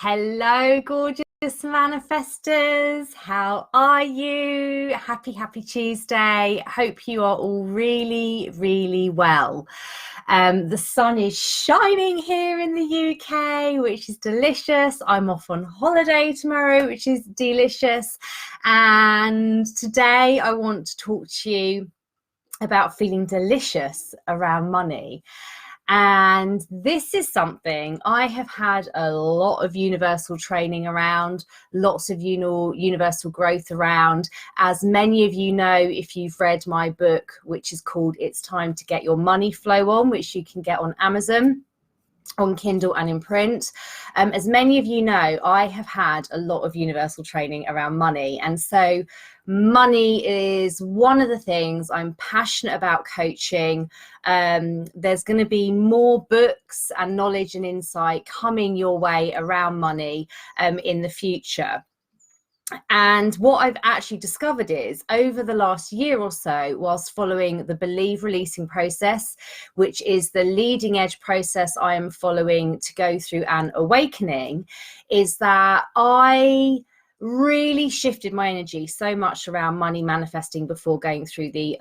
Hello, gorgeous manifestors. How are you? Happy Tuesday. Hope you are all really well. The sun is shining here in the UK, which is delicious. I'm off on holiday tomorrow, which is delicious. And today I want to talk to you about feeling delicious around money. And this is something I have had a lot of universal training around, lots of universal growth around. As many of you know, if you've read my book, which is called It's Time to Get Your Money Flow On, which you can get on Amazon, on Kindle and in print. As many of you know, I have had a lot of universal training around money. And so money is one of the things I'm passionate about coaching. There's going to be more books and knowledge and insight coming your way around money in the future. And what I've actually discovered is over the last year or so, whilst following the Believe releasing process, which is the leading edge process I am following to go through an awakening, is that I really shifted my energy so much around money manifesting before going through the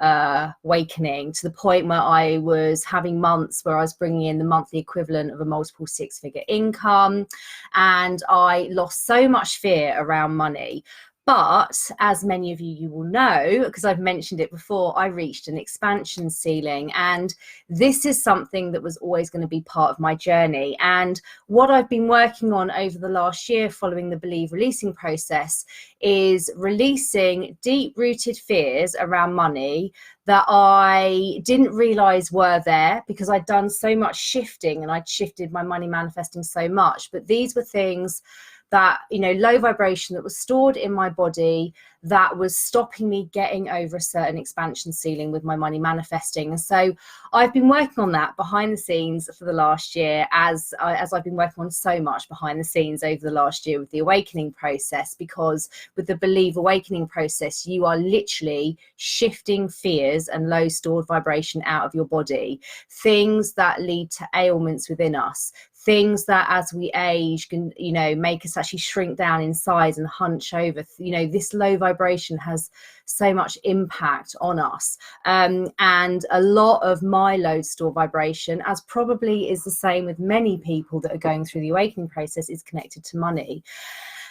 awakening, to the point where I was having months where I was bringing in the monthly equivalent of a multiple six-figure income, and I lost so much fear around money. But as many of you will know, because I've mentioned it before, I reached an expansion ceiling, and this is something that was always going to be part of my journey. And what I've been working on over the last year following the Believe releasing process is releasing deep-rooted fears around money that I didn't realize were there, because I'd done so much shifting and I'd shifted my money manifesting so much. But these were things that, you know, low vibration that was stored in my body that was stopping me getting over a certain expansion ceiling with my money manifesting. And so I've been working on that behind the scenes for the last year, as I've been working on so much behind the scenes over the last year with the awakening process. Because with the Believe awakening process, you are literally shifting fears and low stored vibration out of your body, things that lead to ailments within us, things that as we age can, you know, make us actually shrink down in size and hunch over. You know, this low vibration has so much impact on us. And a lot of my low store vibration, as probably is the same with many people that are going through the awakening process, is connected to money.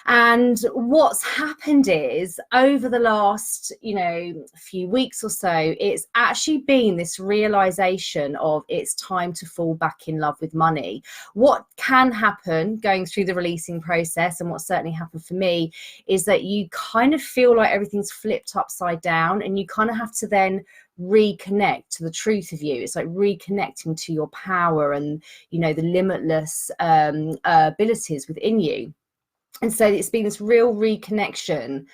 And what's happened is over the last, few weeks or so, it's actually been this realization of it's time to fall back in love with money. What can happen going through the releasing process, and what certainly happened for me, is that you kind of feel like everything's flipped upside down, and you kind of have to then reconnect to the truth of you. It's like reconnecting to your power and, the limitless abilities within you. And so it's been this real reconnection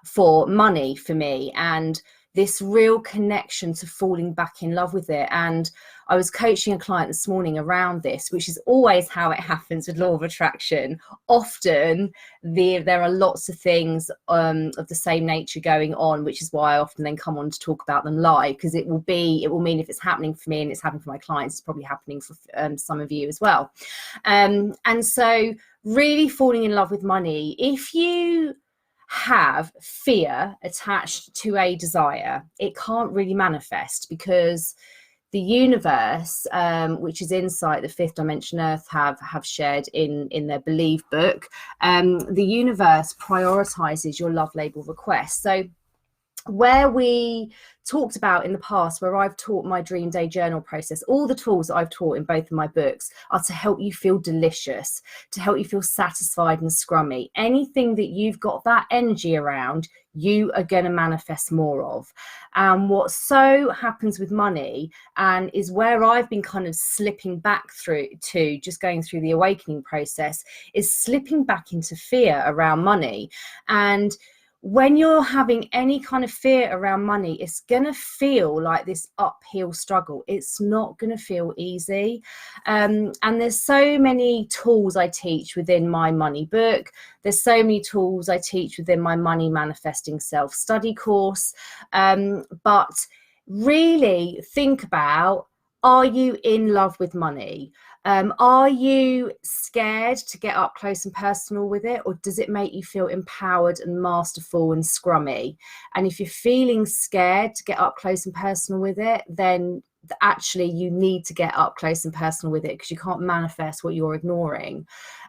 for money for me, and this real connection to falling back in love with it. And I was coaching a client this morning around this, which is always how it happens with law of attraction. Often there are lots of things of the same nature going on, which is why I often then come on to talk about them live, because it will mean if it's happening for me and it's happening for my clients, it's probably happening for some of you as well. And so really falling in love with money, if you have fear attached to a desire, it can't really manifest, because the universe, which is insight, the fifth dimension earth have shared in their Believe book, the universe prioritizes your love label request. So where we talked about in the past, where I've taught my dream day journal process, all the tools that I've taught in both of my books are to help you feel delicious, to help you feel satisfied and scrummy. Anything that you've got that energy around, you are going to manifest more of. And what so happens with money, and is where I've been kind of slipping back through to, just going through the awakening process, is slipping back into fear around money. And when you're having any kind of fear around money, it's going to feel like this uphill struggle. It's not going to feel easy. And there's so many tools I teach within my money book. There's so many tools I teach within my money manifesting self-study course. But really think about, are you in love with money? Are you scared to get up close and personal with it, or does it make you feel empowered and masterful and scrummy? And if you're feeling scared to get up close and personal with it, then actually you need to get up close and personal with it, because you can't manifest what you're ignoring.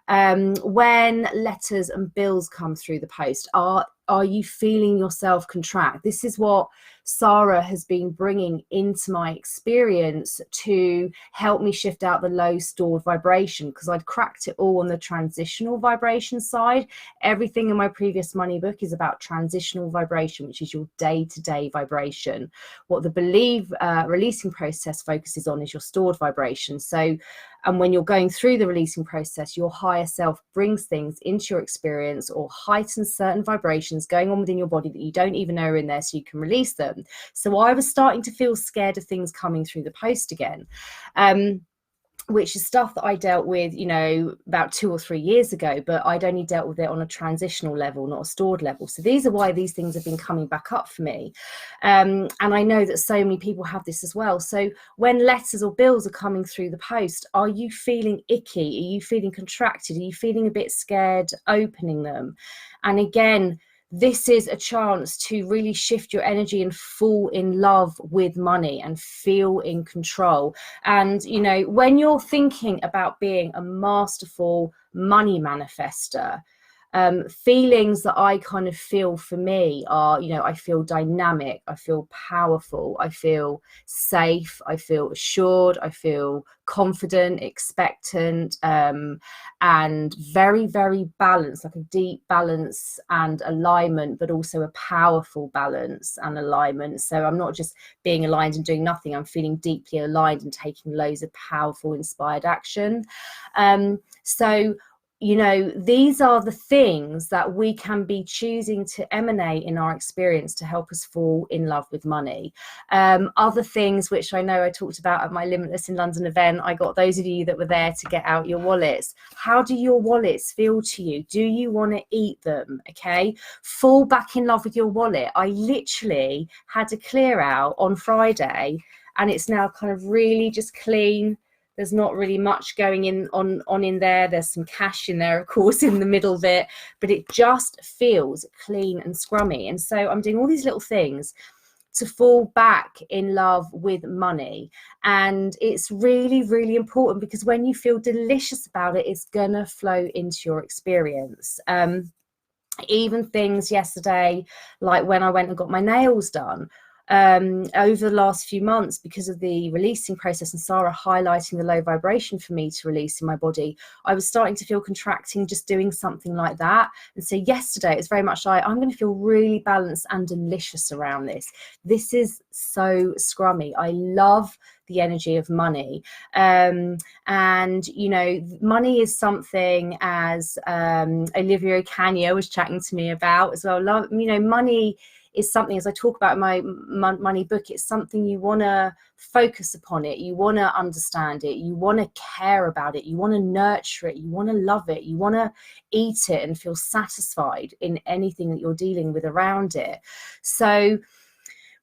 When letters and bills come through the post, are you feeling yourself contract? This is what Sarah has been bringing into my experience to help me shift out the low stored vibration, because I'd cracked it all on the transitional vibration side. Everything in my previous money book is about transitional vibration, which is your day-to-day vibration. What the Believe releasing process focuses on is your stored vibration. So, and when you're going through the releasing process, your higher self brings things into your experience or heightens certain vibrations going on within your body that you don't even know are in there, so you can release them. So I was starting to feel scared of things coming through the post again. Which is stuff that I dealt with, you know, about 2 or 3 years ago, but I'd only dealt with it on a transitional level, not a stored level. So these are why these things have been coming back up for me. And I know that so many people have this as well. So when letters or bills are coming through the post, are you feeling icky? Are you feeling contracted? Are you feeling a bit scared opening them? And again, this is a chance to really shift your energy and fall in love with money and feel in control. And, you know, when you're thinking about being a masterful money manifester, feelings that I kind of feel for me are, you know, I feel dynamic, I feel powerful, I feel safe, I feel assured, I feel confident, expectant, and very, very balanced, like a deep balance and alignment, but also a powerful balance and alignment. So I'm not just being aligned and doing nothing, I'm feeling deeply aligned and taking loads of powerful, inspired action. So you know, these are the things that we can be choosing to emanate in our experience to help us fall in love with money. Other things which I know I talked about at my Limitless in London event, I got those of you that were there to get out your wallets. How do your wallets feel to you? Do you want to eat them? Okay, fall back in love with your wallet. I literally had to clear out on Friday, and it's now kind of really just clean. There's not really much going on in there. There's some cash in there, of course, in the middle of it, but it just feels clean and scrummy. And so I'm doing all these little things to fall back in love with money. And it's really, really important, because when you feel delicious about it, it's gonna flow into your experience. Even things yesterday, like when I went and got my nails done, over the last few months, because of the releasing process and Sarah highlighting the low vibration for me to release in my body, I was starting to feel contracting just doing something like that. And so yesterday it's very much like, I'm going to feel really balanced and delicious around this. This is so scrummy. I love the energy of money. And you know, money is something, as Olivia Ocanio was chatting to me about as well. You know, money is something, as I talk about in my money book, it's something you want to focus upon it, you want to understand it, you want to care about it, you want to nurture it, you want to love it, you want to eat it and feel satisfied in anything that you're dealing with around it. So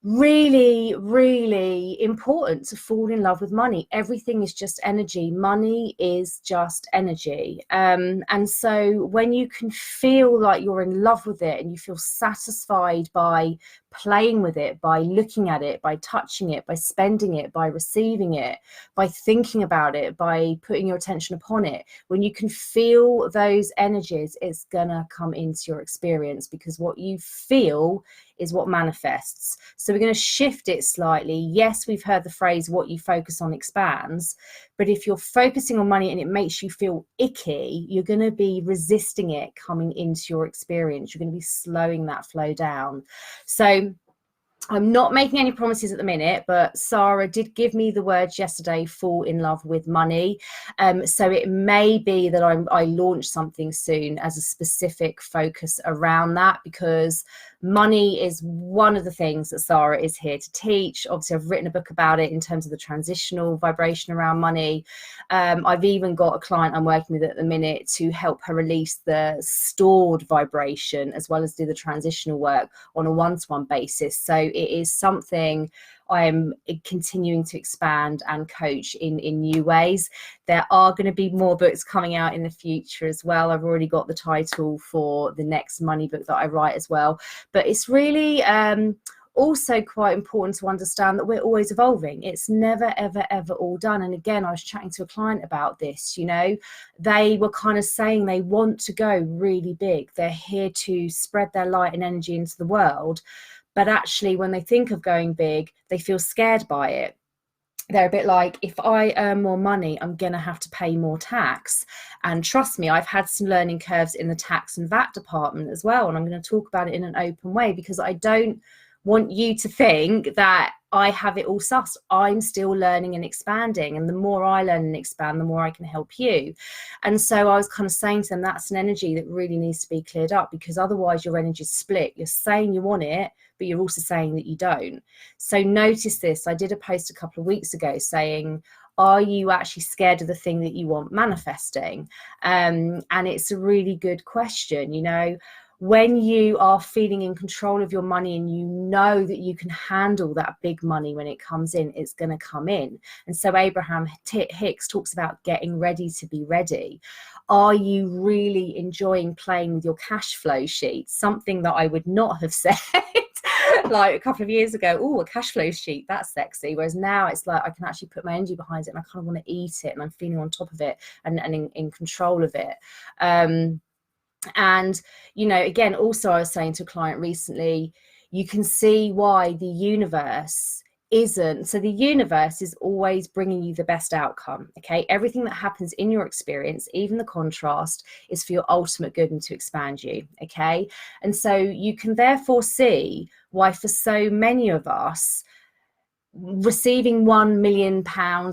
really, really important to fall in love with money. Everything is just energy. Money is just energy. And so when you can feel like you're in love with it and you feel satisfied by playing with it, by looking at it, by touching it, by spending it, by receiving it, by thinking about it, by putting your attention upon it, when you can feel those energies, it's gonna come into your experience, because what you feel is what manifests. So we're going to shift it slightly. Yes, we've heard the phrase, what you focus on expands, but if you're focusing on money and it makes you feel icky, you're going to be resisting it coming into your experience. You're going to be slowing that flow down. So I'm not making any promises at the minute, but Sarah did give me the words yesterday, fall in love with money. So it may be that I launch something soon as a specific focus around that, because money is one of the things that Sarah is here to teach. Obviously, I've written a book about it in terms of the transitional vibration around money. I've even got a client I'm working with at the minute to help her release the stored vibration as well as do the transitional work on a one-to-one basis. So it is something I'm continuing to expand and coach in new ways. There are going to be more books coming out in the future as well. I've already got the title for the next money book that I write as well. But it's really also quite important to understand that we're always evolving. It's never, ever, ever all done. And again, I was chatting to a client about this, you know, they were kind of saying they want to go really big. They're here to spread their light and energy into the world. But actually, when they think of going big, they feel scared by it. They're a bit like, if I earn more money, I'm going to have to pay more tax. And trust me, I've had some learning curves in the tax and VAT department as well. And I'm going to talk about it in an open way, because I don't want you to think that I have it all sussed. I'm still learning and expanding. And the more I learn and expand, the more I can help you. And so I was kind of saying to them, that's an energy that really needs to be cleared up, because otherwise your energy is split. You're saying you want it, but you're also saying that you don't. So notice this. I did a post a couple of weeks ago saying, are you actually scared of the thing that you want manifesting? And it's a really good question. You know, when you are feeling in control of your money and you know that you can handle that big money when it comes in, it's going to come in. And so Abraham Hicks talks about getting ready to be ready. Are you really enjoying playing with your cash flow sheet? Something that I would not have said like a couple of years ago. Oh, a cash flow sheet, that's sexy. Whereas now it's like I can actually put my energy behind it, and I kind of want to eat it, and I'm feeling on top of it and in control of it. And, you know, again, also I was saying to a client recently, you can see why the universe isn't. So the universe is always bringing you the best outcome. Okay. Everything that happens in your experience, even the contrast, is for your ultimate good and to expand you. Okay. And so you can therefore see why for so many of us, receiving £1 million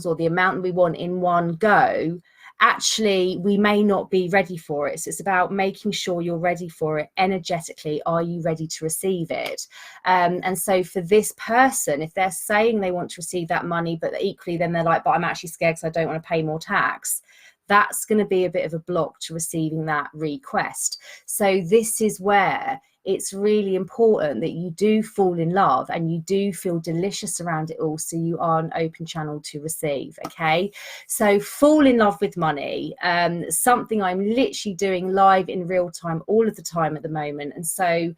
or the amount we want in one go, actually we may not be ready for it. So it's about making sure you're ready for it energetically. Are you ready to receive it? And so for this person, if they're saying they want to receive that money, but equally then they're like, but I'm actually scared because I don't want to pay more tax, that's going to be a bit of a block to receiving that request. So this is where it's really important that you do fall in love and you do feel delicious around it all, so you are an open channel to receive. Okay, so fall in love with money, something I'm literally doing live in real time all of the time at the moment. And so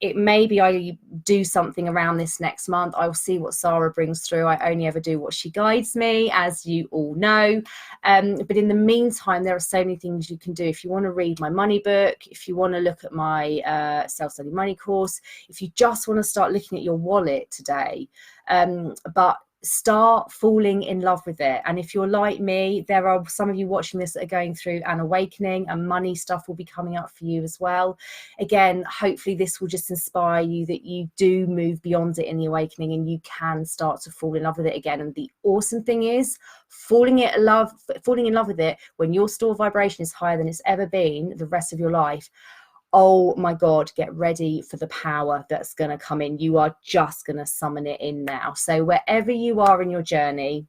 it maybe I do something around this next month. I'll see what Sarah brings through. I only ever do what she guides me, as you all know. But in the meantime, there are so many things you can do. If you want to read my money book, if you want to look at my self-study money course, if you just want to start looking at your wallet today, but start falling in love with it. And if you're like me, there are some of you watching this that are going through an awakening, and money stuff will be coming up for you as well. Again, hopefully this will just inspire you that you do move beyond it in the awakening and you can start to fall in love with it again. And the awesome thing is, falling in love with it when your store vibration is higher than it's ever been the rest of your life. Oh my God, get ready for the power that's going to come in. You are just going to summon it in now. So wherever you are in your journey,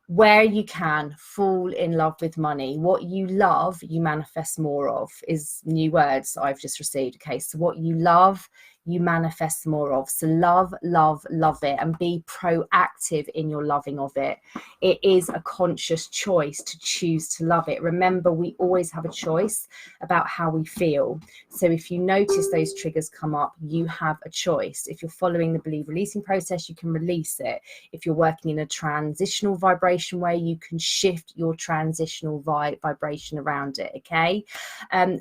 where you can, fall in love with money. What you love, you manifest more of, is new words I've just received. Okay, so what you love, you manifest more of. So love, love, love it, and be proactive in your loving of it. It is a conscious choice to choose to love it. Remember, we always have a choice about how we feel. So if you notice those triggers come up, you have a choice. If you're following the believe releasing process, you can release it. If you're working in a transitional vibration way, you can shift your transitional vibration around it. Okay,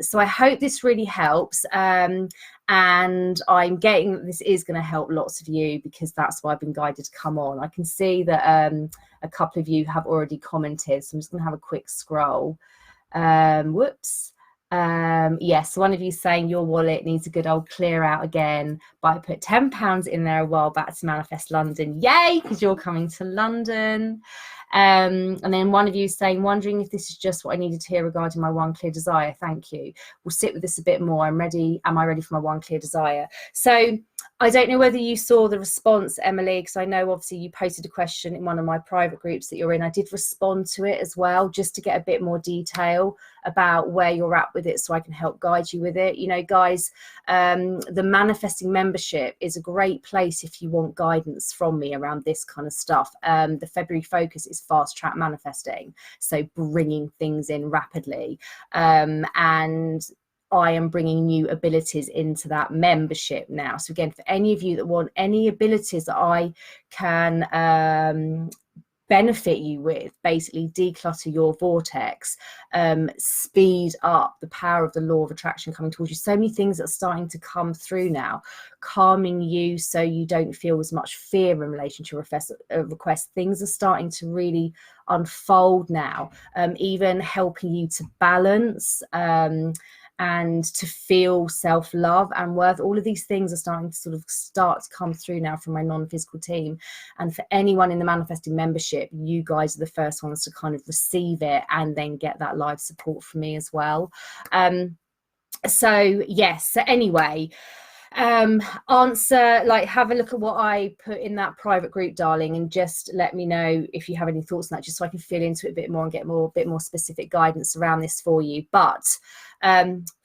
so I hope this really helps. And I'm getting that this is going to help lots of you, because that's why I've been guided to come on. I can see that a couple of you have already commented, so I'm just going to have a quick scroll. Whoops. Yes, one of you saying your wallet needs a good old clear out again, but I put £10 in there a while back to manifest London. Yay, because you're coming to London. And then one of you saying, wondering if this is just what I needed to hear regarding my one clear desire. Thank you. We'll sit with this a bit more. I'm ready. Am I ready for my one clear desire? So I don't know whether you saw the response, Emily, because I know obviously you posted a question in one of my private groups that you're in. I did respond to it as well, just to get a bit more detail about where you're at with it so I can help guide you with it. You know, guys, the Manifesting membership is a great place if you want guidance from me around this kind of stuff. The February focus is fast track manifesting, so bringing things in rapidly, and I am bringing new abilities into that membership now. So again, for any of you that want any abilities that I can benefit you with, basically declutter your vortex, speed up the power of the law of attraction coming towards you. So many things that are starting to come through now, calming you so you don't feel as much fear in relation to your request. Things are starting to really unfold now, even helping you to balance and to feel self-love and worth. All of these things are starting to come through now from my non-physical team. And for anyone in the Manifesting membership, you guys are the first ones to kind of receive it and then get that live support from me as well. So yes, so anyway, answer, like, have a look at what I put in that private group, darling, and just let me know if you have any thoughts on that, just so I can feel into it a bit more and get a bit more specific guidance around this for you. But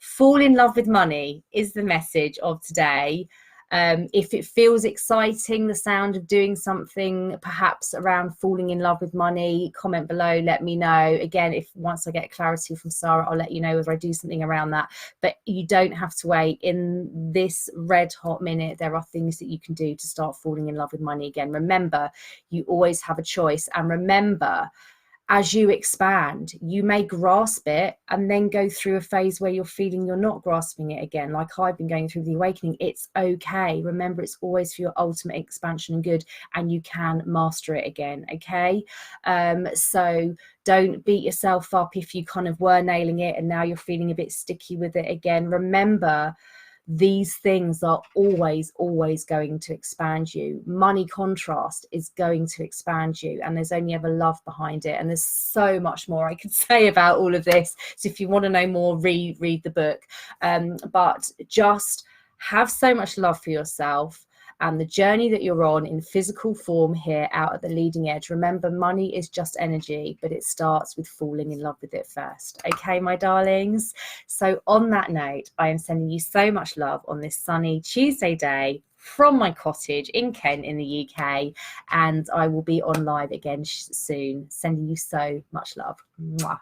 fall in love with money is the message of today. If it feels exciting, the sound of doing something perhaps around falling in love with money, comment below, let me know. Again, if once I get clarity from Sarah, I'll let you know whether I do something around that. But you don't have to wait. In this red hot minute, there are things that you can do to start falling in love with money again. Remember, you always have a choice. And remember, as you expand, you may grasp it and then go through a phase where you're feeling you're not grasping it again, like I've been going through the awakening. It's okay. Remember, it's always for your ultimate expansion and good, and you can master it again, okay? So don't beat yourself up if you kind of were nailing it and now you're feeling a bit sticky with it again. Remember, these things are always going to expand you. Money contrast is going to expand you, and there's only ever love behind it. And there's so much more I could say about all of this, so if you want to know more, read the book. But just have so much love for yourself and the journey that you're on in physical form here out at the leading edge. Remember, money is just energy, but it starts with falling in love with it first. Okay, my darlings? So on that note, I am sending you so much love on this sunny Tuesday day from my cottage in Kent in the UK, and I will be on live again soon. Sending you so much love. Mwah.